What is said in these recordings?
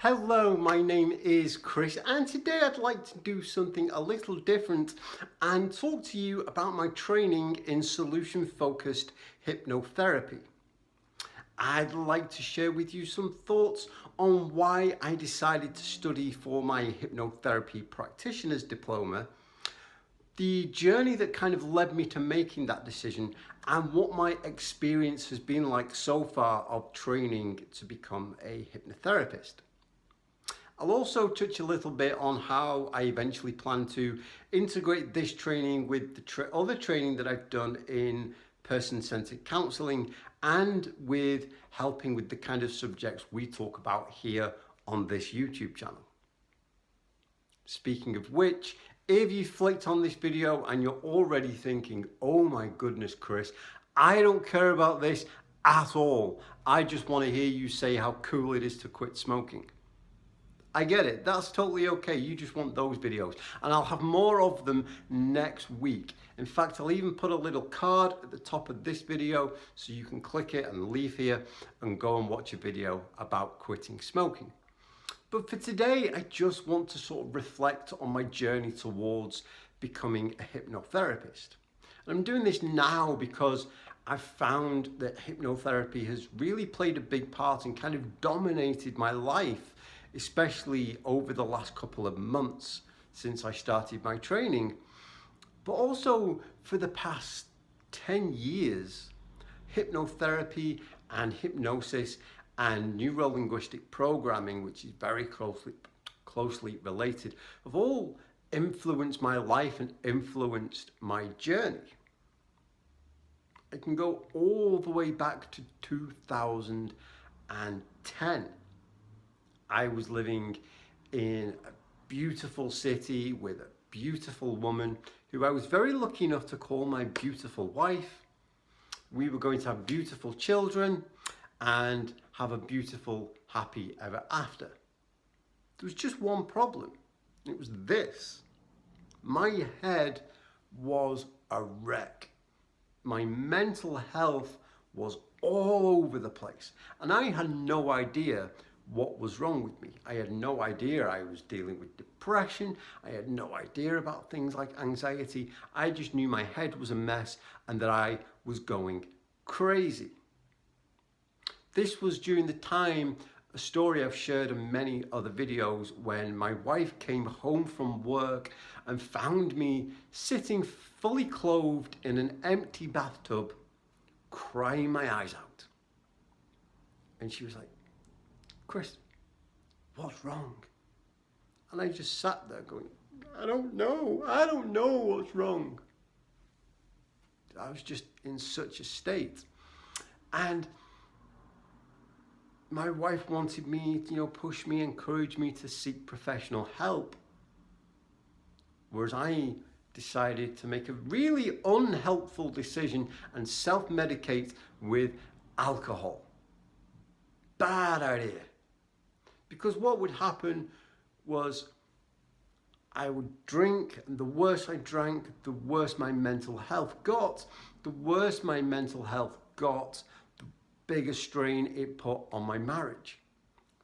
Hello, my name is Chris and today I'd like to do something a little different and talk to you about my training in solution-focused hypnotherapy. I'd like to share with you some thoughts on why I decided to study for my hypnotherapy practitioner's diploma, the journey that kind of led me to making that decision, and what my experience has been like so far of training to become a hypnotherapist. I'll also touch a little bit on how I eventually plan to integrate this training with the other training that I've done in person-centered counseling and with helping with the kind of subjects we talk about here on this YouTube channel. Speaking of which, if you flicked on this video and you're already thinking, oh my goodness, Chris, I don't care about this at all. I just want to hear you say how cool it is to quit smoking. I get it, that's totally okay. You just want those videos. And I'll have more of them next week. In fact, I'll even put a little card at the top of this video so you can click it and leave here and go and watch a video about quitting smoking. But for today, I just want to sort of reflect on my journey towards becoming a hypnotherapist. And I'm doing this now because I've found that hypnotherapy has really played a big part and kind of dominated my life, especially over the last couple of months since I started my training. But also for the past 10 years, hypnotherapy and hypnosis and neuro-linguistic programming, which is very closely related, have all influenced my life and influenced my journey. I can go all the way back to 2010. I was living in a beautiful city with a beautiful woman who I was very lucky enough to call my beautiful wife. We were going to have beautiful children and have a beautiful, happy ever after. There was just one problem. It was this. My head was a wreck. My mental health was all over the place, and I had no idea what was wrong with me. I had no idea I was dealing with depression. I had no idea about things like anxiety. I just knew my head was a mess and that I was going crazy. This was during the time, a story I've shared in many other videos, when my wife came home from work and found me sitting fully clothed in an empty bathtub, crying my eyes out. And she was like, Chris, what's wrong? And I just sat there going, I don't know what's wrong. I was just in such a state. And my wife wanted me, push me, encourage me to seek professional help. Whereas I decided to make a really unhelpful decision and self-medicate with alcohol. Bad idea. Because what would happen was I would drink, and the worse I drank, the worse my mental health got. The worse my mental health got, the bigger strain it put on my marriage.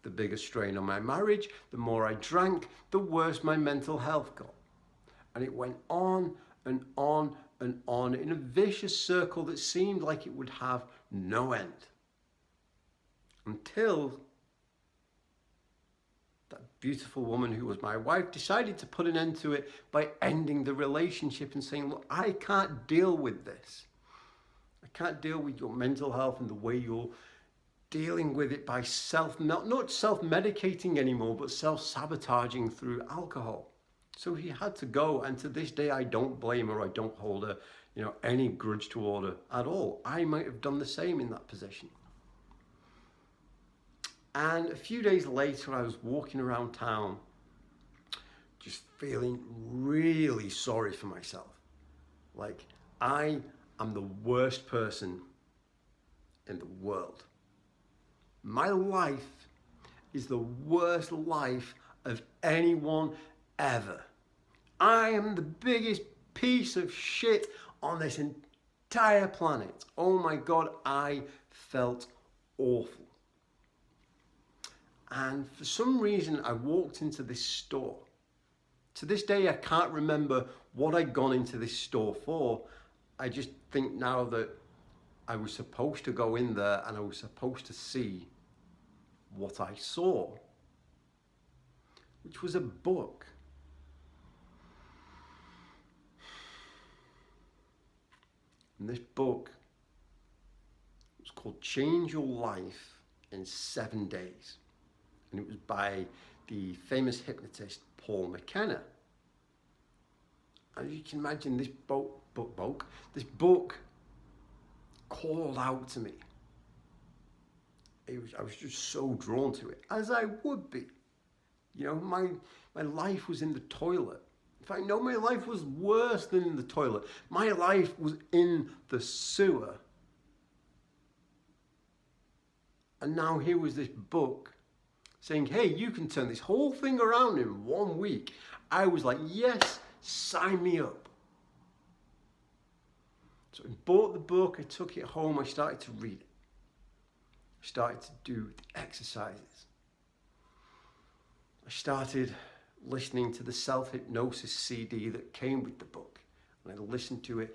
The bigger strain on my marriage, the more I drank, the worse my mental health got. And it went on and on and on in a vicious circle that seemed like it would have no end. Until that beautiful woman who was my wife decided to put an end to it by ending the relationship and saying, look, I can't deal with this. I can't deal with your mental health and the way you're dealing with it by not self-medicating anymore, but self-sabotaging through alcohol. So he had to go, and to this day I don't blame her. I don't hold her, any grudge toward her at all. I might have done the same in that position. And a few days later, I was walking around town, just feeling really sorry for myself. Like, I am the worst person in the world. My life is the worst life of anyone ever. I am the biggest piece of shit on this entire planet. Oh my God, I felt awful. And for some reason, I walked into this store. To this day, I can't remember what I'd gone into this store for. I just think now that I was supposed to go in there and I was supposed to see what I saw, which was a book. And this book was called Change Your Life in 7 Days. And it was by the famous hypnotist Paul McKenna. As you can imagine, this book called out to me. I was just so drawn to it, as I would be. You know, my life was in the toilet. In fact, no, my life was worse than in the toilet. My life was in the sewer. And now here was this book saying, hey, you can turn this whole thing around in 1 week. I was like, yes, sign me up. So I bought the book, I took it home, I started to read it. I started to do the exercises. I started listening to the self-hypnosis CD that came with the book. And I listened to it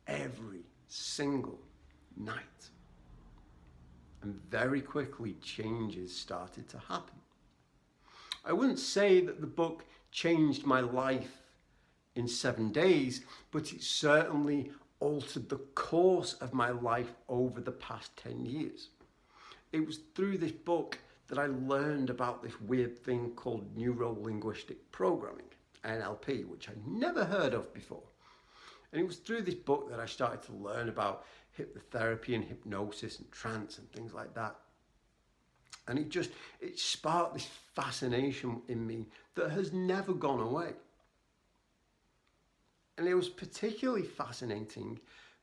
every single night. And very quickly, changes started to happen. I wouldn't say that the book changed my life in 7 days, but it certainly altered the course of my life over the past 10 years. It was through this book that I learned about this weird thing called Neuro-Linguistic Programming, NLP, which I'd never heard of before. And it was through this book that I started to learn about hypnotherapy and hypnosis and trance and things like that. And it sparked this fascination in me that has never gone away. And it was particularly fascinating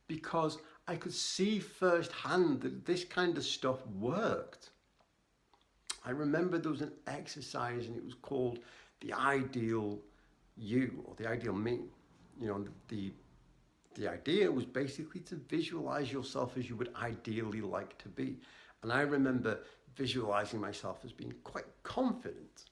because I could see firsthand that this kind of stuff worked. I remember there was an exercise and it was called the ideal you or the ideal me. You know, the idea was basically to visualize yourself as you would ideally like to be. And I remember visualizing myself as being quite confident.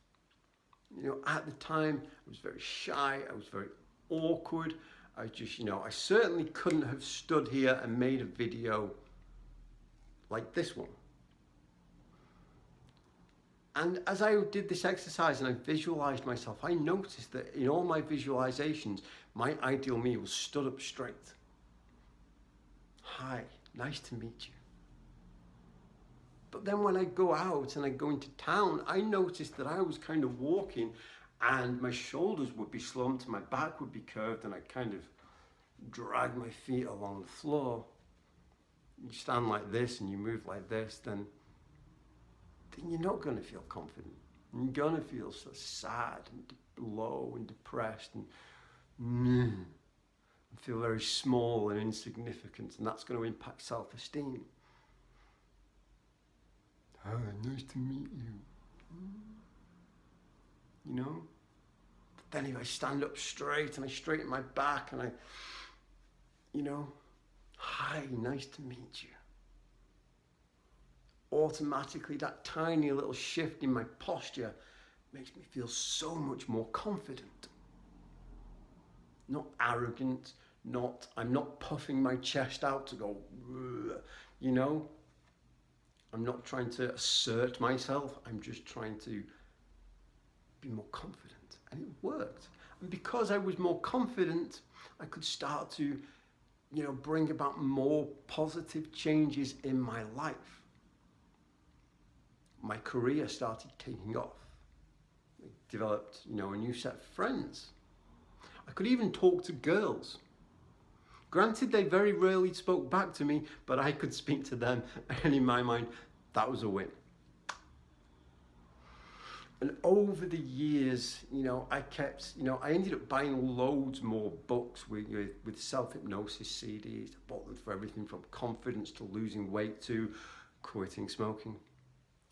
You know, at the time, I was very shy, I was very awkward. I just, I certainly couldn't have stood here and made a video like this one. And as I did this exercise and I visualized myself, I noticed that in all my visualizations, my ideal me was stood up straight. Hi, nice to meet you. But then when I go out and I go into town, I noticed that I was kind of walking and my shoulders would be slumped, my back would be curved, and I kind of drag my feet along the floor. You stand like this and you move like this, then you're not going to feel confident. You're going to feel so sad and low and depressed and feel very small and insignificant, and that's going to impact self-esteem. Hi, nice to meet you. You know? But then if I stand up straight and I straighten my back and I, hi, nice to meet you. Automatically, that tiny little shift in my posture makes me feel so much more confident. Not arrogant, I'm not puffing my chest out to go, I'm not trying to assert myself, I'm just trying to be more confident. And it worked. And because I was more confident, I could start to, bring about more positive changes in my life. My career started taking off. I developed, a new set of friends. I could even talk to girls. Granted, they very rarely spoke back to me, but I could speak to them, and in my mind, that was a win. And over the years, I ended up buying loads more books with self-hypnosis CDs. I bought them for everything from confidence to losing weight to quitting smoking.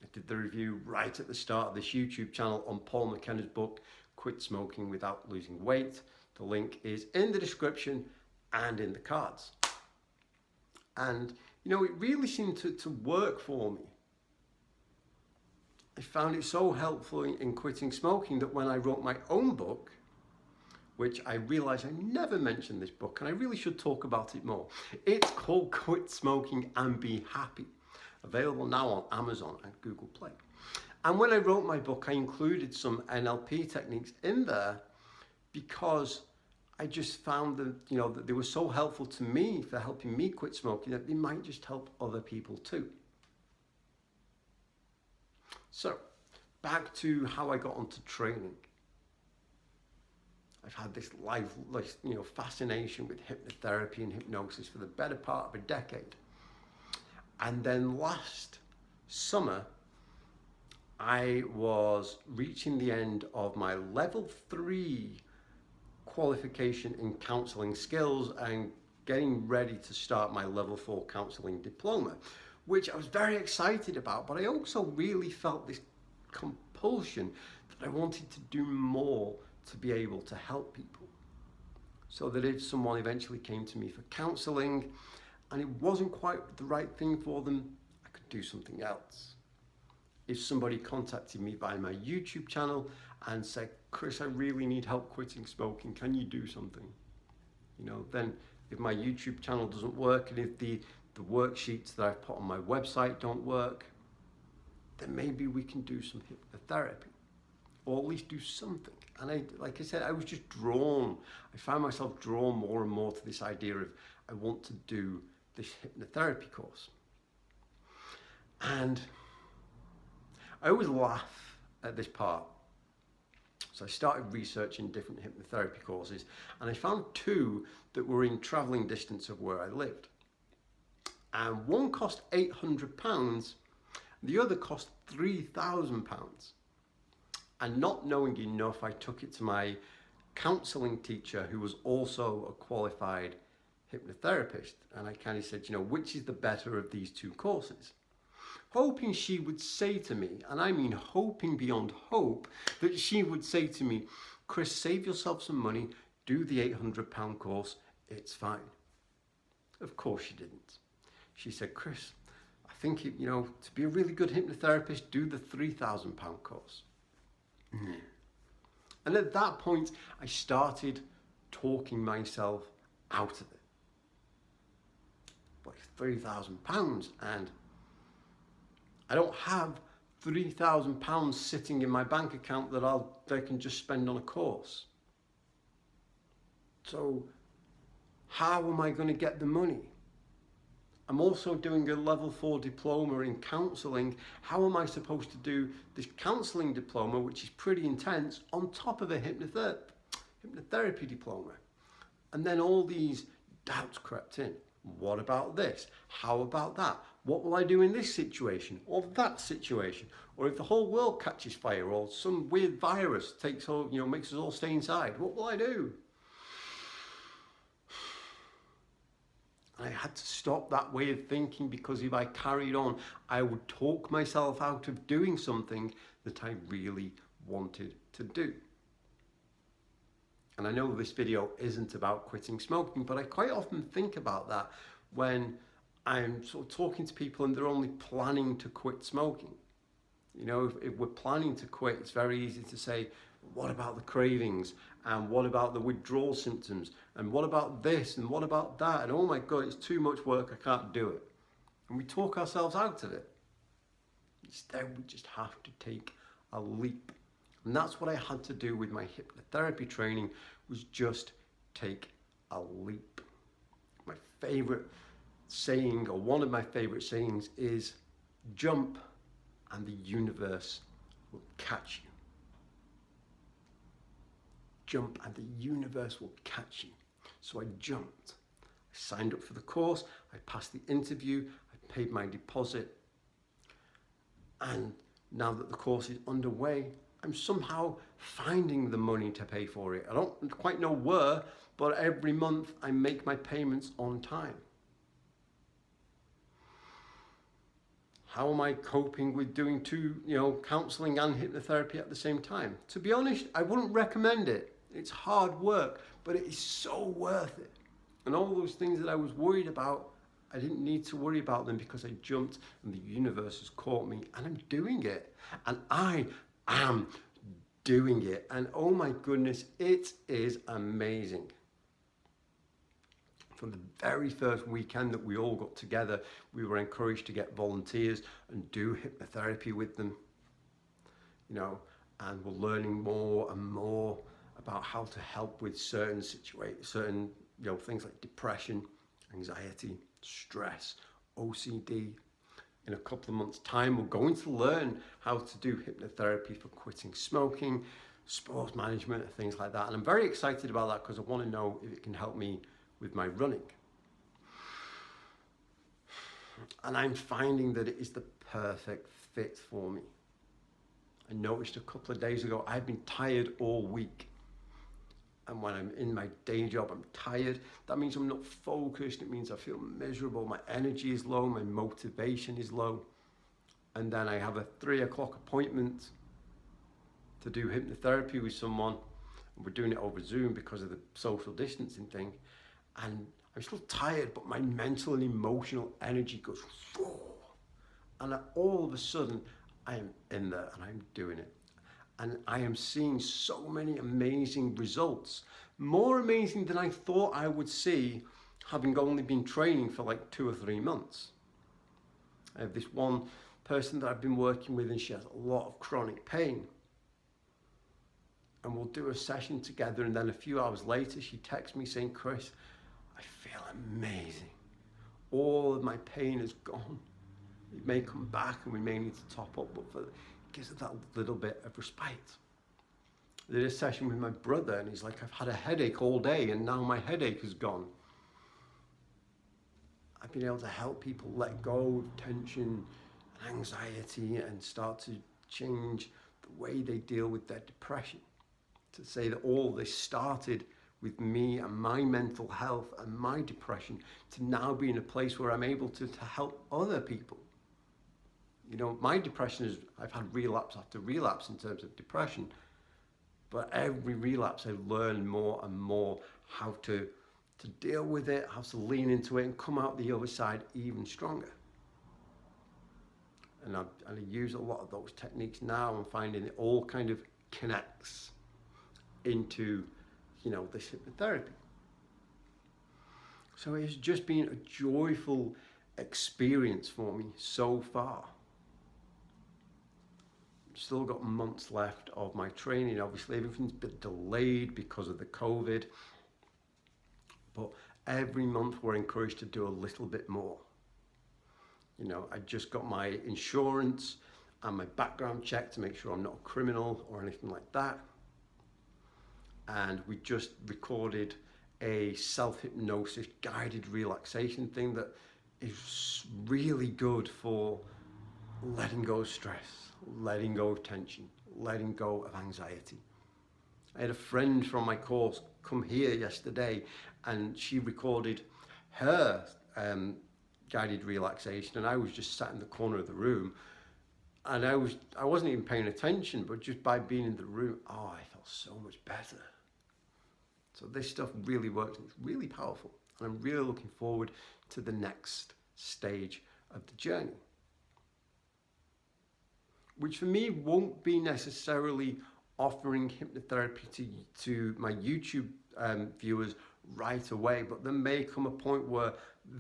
I did the review right at the start of this YouTube channel on Paul McKenna's book, Quit Smoking Without Losing Weight. The link is in the description and in the cards. And, it really seemed to work for me. I found it so helpful in quitting smoking that when I wrote my own book, which I realized I never mentioned this book, and I really should talk about it more. It's called Quit Smoking and Be Happy, available now on Amazon and Google Play. And when I wrote my book, I included some NLP techniques in there because I just found that, that they were so helpful to me for helping me quit smoking that they might just help other people too. So, back to how I got onto training. I've had this fascination with hypnotherapy and hypnosis for the better part of a decade. And then last summer, I was reaching the end of my level 3 qualification in counselling skills and getting ready to start my level 4 counselling diploma, which I was very excited about, but I also really felt this compulsion that I wanted to do more to be able to help people. So that if someone eventually came to me for counselling and it wasn't quite the right thing for them, I could do something else. If somebody contacted me via my YouTube channel and said, Chris, I really need help quitting smoking, can you do something? Then if my YouTube channel doesn't work and if the worksheets that I've put on my website don't work, then maybe we can do some hypnotherapy, or at least do something. And like I said, I was just drawn. I found myself drawn more and more to this idea of I want to do this hypnotherapy course. And I always laugh at this part. So I started researching different hypnotherapy courses, and I found 2 that were in travelling distance of where I lived. And one cost £800, the other cost £3,000. And not knowing enough, I took it to my counselling teacher, who was also a qualified hypnotherapist. And I kind of said, which is the better of these 2 courses? Hoping she would say to me, and I mean hoping beyond hope, that she would say to me, Chris, save yourself some money, do the £800 course, it's fine. Of course she didn't. She said, Chris, I think, to be a really good hypnotherapist, do the £3,000 course. And at that point, I started talking myself out of it. But it's £3,000, and I don't have £3,000 sitting in my bank account that I can just spend on a course. So how am I going to get the money? I'm also doing a level 4 diploma in counselling. How am I supposed to do this counselling diploma, which is pretty intense, on top of a hypnotherapy diploma? And then all these doubts crept in. What about this? How about that? What will I do in this situation or that situation? Or if the whole world catches fire or some weird virus takes all, makes us all stay inside, what will I do? I had to stop that way of thinking, because if I carried on, I would talk myself out of doing something that I really wanted to do. And I know this video isn't about quitting smoking, but I quite often think about that when I'm sort of talking to people and they're only planning to quit smoking. If we're planning to quit, it's very easy to say, what about the cravings? And what about the withdrawal symptoms? And what about this? And what about that? And oh my God, it's too much work, I can't do it. And we talk ourselves out of it. Instead, we just have to take a leap. And that's what I had to do with my hypnotherapy training, was just take a leap. My favorite saying, or one of my favorite sayings, is jump and the universe will catch you. Jump and the universe will catch you. So I jumped. I signed up for the course. I passed the interview. I paid my deposit. And now that the course is underway, I'm somehow finding the money to pay for it. I don't quite know where, but every month I make my payments on time. How am I coping with doing 2, counselling and hypnotherapy at the same time? To be honest, I wouldn't recommend it. It's hard work, but it is so worth it. And all those things that I was worried about, I didn't need to worry about them because I jumped and the universe has caught me and I'm doing it. And I am doing it. And oh my goodness, it is amazing. From the very first weekend that we all got together, we were encouraged to get volunteers and do hypnotherapy with them, you know, and we're learning more and more about how to help with certain situations, certain, you know, things like depression, anxiety, stress, OCD. In a couple of months' time, we're going to learn how to do hypnotherapy for quitting smoking, sports management, and things like that. And I'm very excited about that because I want to know if it can help me with my running. And I'm finding that it is the perfect fit for me. I noticed a couple of days ago, I've been tired all week. And when I'm in my day job, I'm tired. That means I'm not focused. It means I feel miserable. My energy is low. My motivation is low. And then I have a 3 o'clock appointment to do hypnotherapy with someone. And we're doing it over Zoom because of the social distancing thing. And I'm still tired, but my mental and emotional energy goes, whoa. And all of a sudden, I am in there and I'm doing it. And I am seeing so many amazing results, more amazing than I thought I would see, having only been training for like 2 or 3 months. I have this one person that I've been working with and she has a lot of chronic pain. And we'll do a session together and then a few hours later she texts me saying, Chris, I feel amazing. All of my pain is gone. It may come back and we may need to top up, but it gives it that little bit of respite. I did a session with my brother and he's like, I've had a headache all day and now my headache is gone. I've been able to help people let go of tension and anxiety and start to change the way they deal with their depression. To say that all this started with me and my mental health and my depression to now be in a place where I'm able to help other people. You know, my depression is, I've had relapse after relapse in terms of depression, but every relapse I learn more and more how to deal with it, how to lean into it and come out the other side even stronger. And I use a lot of those techniques now. I'm finding it all kind of connects into, you know, this hypnotherapy. So it's just been a joyful experience for me so far. Still got months left of my training. Obviously, everything's been delayed because of the COVID. But every month we're encouraged to do a little bit more. You know, I just got my insurance and my background check to make sure I'm not a criminal or anything like that. And we just recorded a self-hypnosis guided relaxation thing that is really good for letting go of stress, letting go of tension, letting go of anxiety. I had a friend from my course come here yesterday and she recorded her guided relaxation and I was just sat in the corner of the room and I wasn't even paying attention, but just by being in the room, oh, I felt so much better. So this stuff really works. It's really powerful. And I'm really looking forward to the next stage of the journey. Which for me won't be necessarily offering hypnotherapy to my YouTube viewers right away, but there may come a point where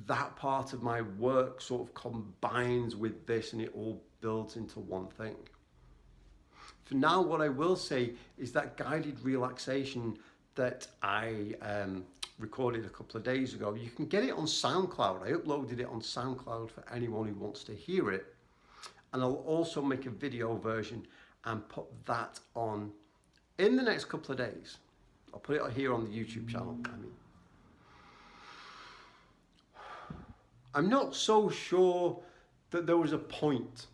that part of my work sort of combines with this and it all builds into one thing. For now, what I will say is that guided relaxation that I recorded a couple of days ago, you can get it on SoundCloud. I uploaded it on SoundCloud for anyone who wants to hear it. And I'll also make a video version and put that on in the next couple of days. I'll put it here on the YouTube channel. I'm not so sure that there was a point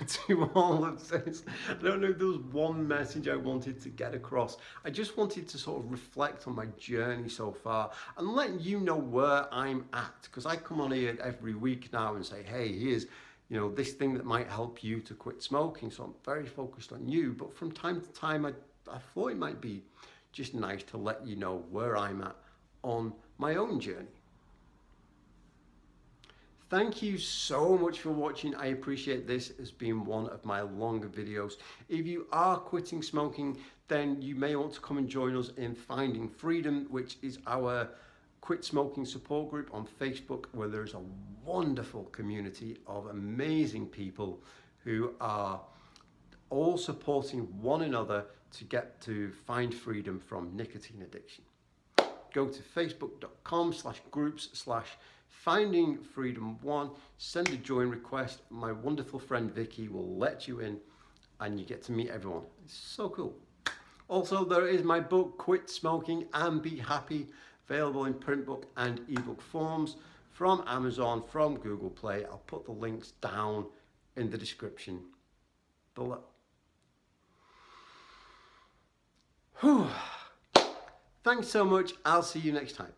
to all of this. I don't know if there was one message I wanted to get across. I just wanted to sort of reflect on my journey so far and let you know where I'm at. Because I come on here every week now and say, hey, here's, you know, this thing that might help you to quit smoking. So I'm very focused on you. But from time to time, I thought it might be just nice to let you know where I'm at on my own journey. Thank you so much for watching. I appreciate this has been one of my longer videos. If you are quitting smoking, then you may want to come and join us in Finding Freedom, which is our quit smoking support group on Facebook, where there's a wonderful community of amazing people who are all supporting one another to get to find freedom from nicotine addiction. Go to facebook.com/groups/findingfreedom1, send a join request. My wonderful friend Vicky will let you in and you get to meet everyone. It's so cool. Also, there is my book, Quit Smoking and Be Happy, available in print book and ebook forms from Amazon, from Google Play. I'll put the links down in the description below. Whew. Thanks so much. I'll see you next time.